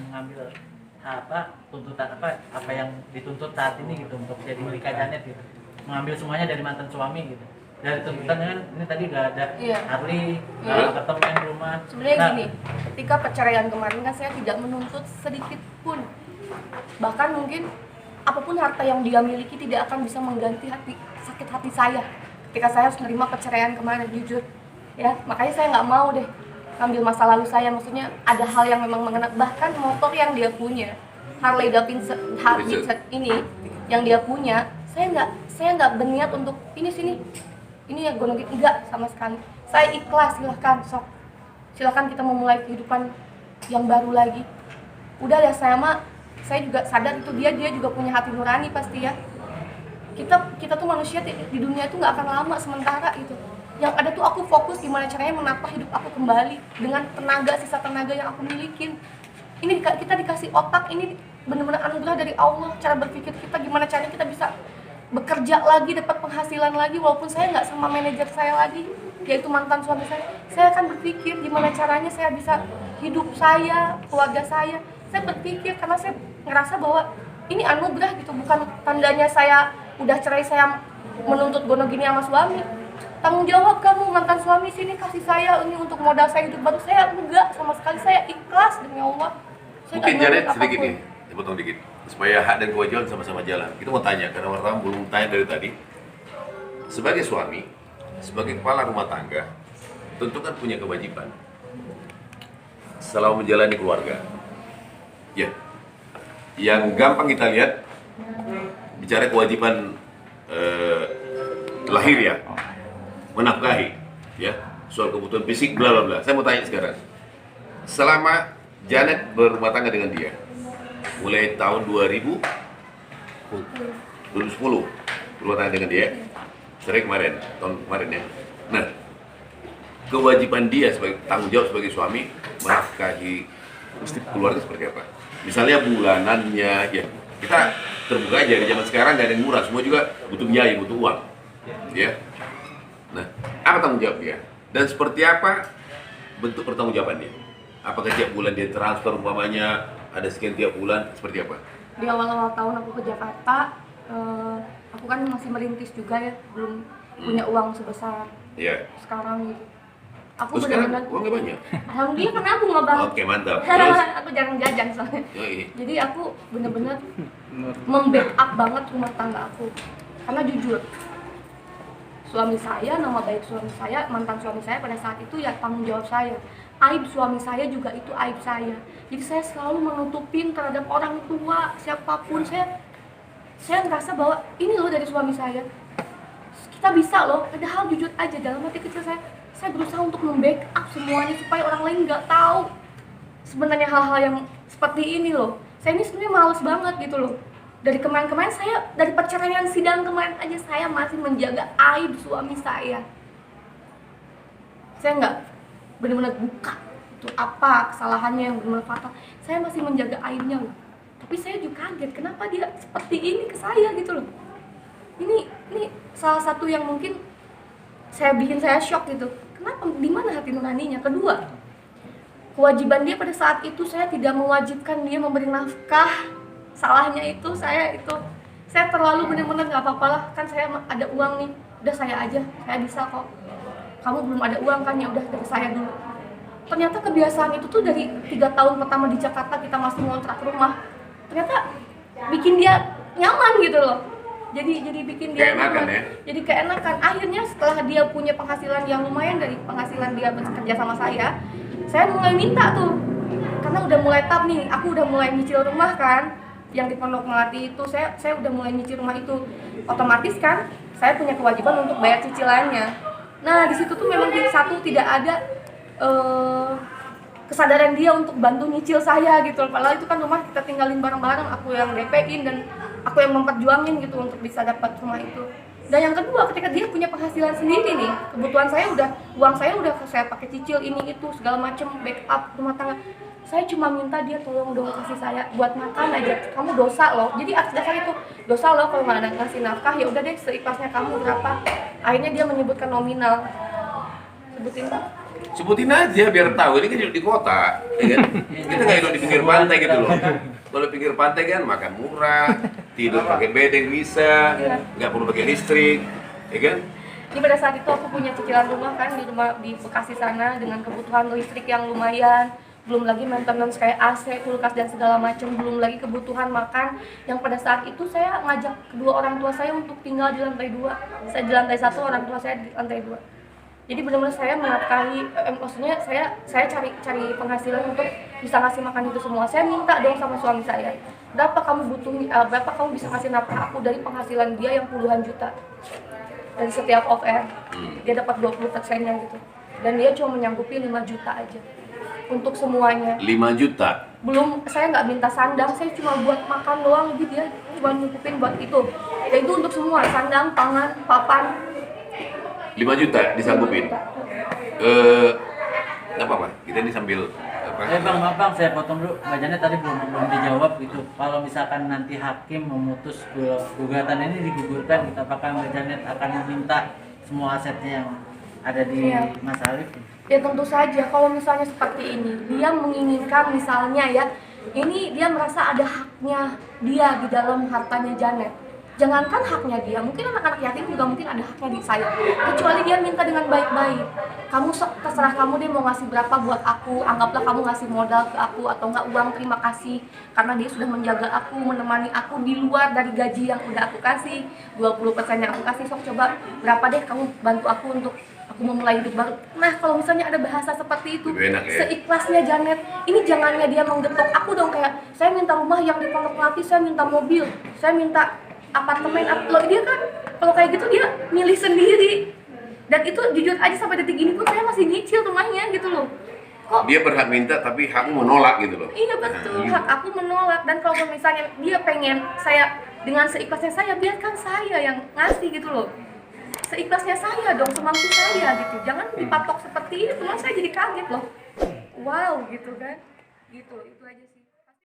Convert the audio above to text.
mengambil tuntutan apa yang dituntut saat ini gitu untuk jadi nikah Janet gitu, mengambil semuanya dari mantan suami gitu. Dari tuntutannya kan ini tadi udah ada Harley, apartemen, rumah. Sebenarnya gini, ketika perceraian kemarin kan saya tidak menuntut sedikit pun, bahkan mungkin apapun harta yang dia miliki tidak akan bisa mengganti sakit hati saya ketika saya harus menerima perceraian kemarin, jujur ya. Makanya saya nggak mau deh ngambil masa lalu saya, maksudnya ada hal yang memang mengena, bahkan motor yang dia punya Harley Davidson ini yang dia punya, saya nggak berniat untuk ini ya gonogin, enggak sama sekali. Saya ikhlas, silahkan kita memulai kehidupan yang baru lagi. Udah ya, saya juga sadar itu dia juga punya hati nurani pasti ya. Kita tuh manusia di dunia itu nggak akan lama sementara gitu. Yang ada tuh aku fokus gimana caranya menata hidup aku kembali dengan sisa tenaga yang aku milikin. Ini kita dikasih otak, ini benar-benar anugerah dari Allah. Cara berpikir kita gimana caranya kita bisa bekerja lagi, dapat penghasilan lagi, walaupun saya nggak sama manajer saya lagi, yaitu mantan suami saya akan berpikir gimana caranya saya bisa hidup saya, keluarga saya berpikir, karena saya ngerasa bahwa ini anugerah gitu, bukan tandanya saya udah cerai, saya menuntut gono gini sama suami. Tanggung jawab kamu mantan suami, sini kasih saya ini untuk modal saya hidup baru. Saya enggak sama sekali, saya ikhlas demi Allah. Mungkin Janet sedikit nih, dipotong dikit supaya hak dan kewajiban sama-sama jalan. Kita mau tanya, karena wartawan belum tanya dari tadi. Sebagai suami, sebagai kepala rumah tangga, tentu kan punya kewajiban selama menjalani keluarga. Ya, yang gampang kita lihat, bicara kewajiban lahir ya, menafkahi, ya, soal kebutuhan fisik, bla bla bla. Saya mau tanya sekarang, selama Janet berumah tangga dengan dia, mulai tahun 2010 berumah tangga dengan dia, cerai tahun kemarin ya. Nah, kewajiban dia sebagai tanggung jawab sebagai suami menafkahi keluarga seperti apa? Misalnya bulanannya, ya kita terbuka aja di zaman sekarang nggak ada yang murah, semua juga butuh biaya, butuh uang, ya. Nah, apa tanggung jawab dia? Dan seperti apa bentuk pertanggungjawaban dia? Apakah tiap bulan dia transfer umpamanya ada sekian tiap bulan, seperti apa? Di awal-awal tahun aku ke Jakarta, aku kan masih merintis juga ya, belum punya uang sebesar sekarang gitu. Aku benar-benar uangnya banyak. Alhamdulillah kan aku nggak banget. Oke, mantap. Terus? Aku jarang jajan soalnya. Jadi aku benar-benar membackup banget rumah tangga aku. Karena jujur, suami saya, nama baik suami saya, mantan suami saya pada saat itu ya tanggung jawab saya. Aib suami saya juga itu aib saya. Jadi saya selalu menutupin terhadap orang tua, siapapun. Saya ngerasa bahwa ini loh dari suami saya, kita bisa loh. Padahal jujur aja dalam hati kecil saya berusaha untuk membackup semuanya supaya orang lain nggak tahu sebenarnya hal-hal yang seperti ini loh. Saya ini sebenarnya males banget gitu loh. Dari kemarin saya, dari perceraian sidang kemarin aja saya masih menjaga aib suami saya. Saya nggak benar-benar buka itu apa kesalahannya yang benar-benar fatal. Saya masih menjaga aibnya loh. Tapi saya juga kaget kenapa dia seperti ini ke saya gitu loh. Ini salah satu yang mungkin bikin saya shock gitu. Kenapa? Di mana hati nuraninya? Kedua, kewajiban dia pada saat itu saya tidak mewajibkan dia memberi nafkah. Salahnya itu saya terlalu benar-benar nggak apa-apa lah, kan saya ada uang nih, udah saya aja, saya bisa kok. Kamu belum ada uang kan, ya udah dari saya dulu. Ternyata kebiasaan itu tuh dari 3 tahun pertama di Jakarta kita masih ngontrak rumah, ternyata bikin dia nyaman gitu loh. Jadi bikin dia keenakan, nyaman, jadi keenakan. Akhirnya setelah dia punya penghasilan yang lumayan dari penghasilan dia bekerja sama saya mulai minta tuh, karena udah mulai tap nih, aku udah mulai nyicil rumah kan, yang di Pondok Melati itu saya udah mulai nyicil rumah itu, otomatis kan saya punya kewajiban untuk bayar cicilannya. Nah di situ tuh memang tidak ada kesadaran dia untuk bantu nyicil saya gitu. Padahal itu kan rumah kita tinggalin bareng-bareng, aku yang DP-in dan aku yang memperjuangin gitu untuk bisa dapat rumah itu. Dan yang kedua, ketika dia punya penghasilan sendiri nih, kebutuhan uang saya udah saya pakai cicil ini itu segala macem, backup rumah tangga. Saya cuma minta dia tolong dong kasih saya buat makan aja. Kamu dosa loh. Jadi atas dasar itu dosa loh kalau nggak ada ngasih nafkah, ya udah deh seikhlasnya kamu berapa. Akhirnya dia menyebutkan nominal. Sebutin Sebutin aja biar tahu, ini kan hidup di kota, ya kan? Kita nggak hidup di pinggir pantai gitu loh. Kalau pinggir pantai kan makan murah, tidur pakai bedeng bisa, nggak perlu pakai listrik, ya kan? Ini pada saat itu aku punya cicilan rumah kan di rumah di Bekasi sana dengan kebutuhan listrik yang lumayan, belum lagi maintenance kayak AC, kulkas dan segala macam, belum lagi kebutuhan makan. Yang pada saat itu saya ngajak kedua orang tua saya untuk tinggal di lantai 2. Saya di lantai 1, orang tua saya di lantai 2. Jadi benar-benar saya menafkahi, maksudnya saya cari penghasilan untuk bisa ngasih makan itu semua. Saya minta dong sama suami saya, berapa kamu bisa kasih nafkah aku dari penghasilan dia yang puluhan juta dari setiap off air. Dia dapat 20%-nya gitu, dan dia cuma menyanggupi 5 juta aja untuk semuanya. 5 juta? Belum, saya nggak minta sandang, saya cuma buat makan doang, jadi dia cuma nyukupin buat itu. Dan itu untuk semua, sandang, pangan, papan. 5 juta disanggupin? Nggak apa-apa, kita ini sambil Bang, maaf Bang, saya potong dulu. Mbak Janet tadi belum dijawab gitu. Kalau misalkan nanti hakim memutus gugatan ini digugurkan, gitu, apakah Mbak Janet akan meminta semua asetnya yang ada di Mas Alif? Ya tentu saja, kalau misalnya seperti ini, dia menginginkan misalnya ya, ini dia merasa ada haknya dia di dalam hartanya Janet. Jangankan haknya dia, mungkin anak-anak yatim juga mungkin ada haknya di saya. Kecuali dia minta dengan baik-baik. Kamu terserah kamu deh mau ngasih berapa buat aku. Anggaplah kamu ngasih modal ke aku atau enggak uang terima kasih. Karena dia sudah menjaga aku, menemani aku di luar dari gaji yang udah aku kasih. 20% yang aku kasih, sok coba berapa deh kamu bantu aku untuk aku memulai hidup baru. Nah kalau misalnya ada bahasa seperti itu, seikhlasnya Janet. Ini jangannya dia menggetok aku dong, kayak saya minta rumah yang di Pondok Melati, saya minta mobil, saya minta apartemen. Loh dia kan kalau kayak gitu dia milih sendiri, dan itu jujur aja sampai detik ini pun saya masih nyicil rumahnya gitu loh. Kok dia berhak minta tapi hakmu menolak gitu loh? Iya betul, hak aku menolak. Dan kalau misalnya dia pengen saya dengan seikhlasnya saya, biarkan saya yang ngasih gitu loh. Seikhlasnya saya dong, semampu saya gitu. Jangan dipatok seperti itu, malah saya jadi kaget loh. Wow gitu kan, gitu, itu aja sih.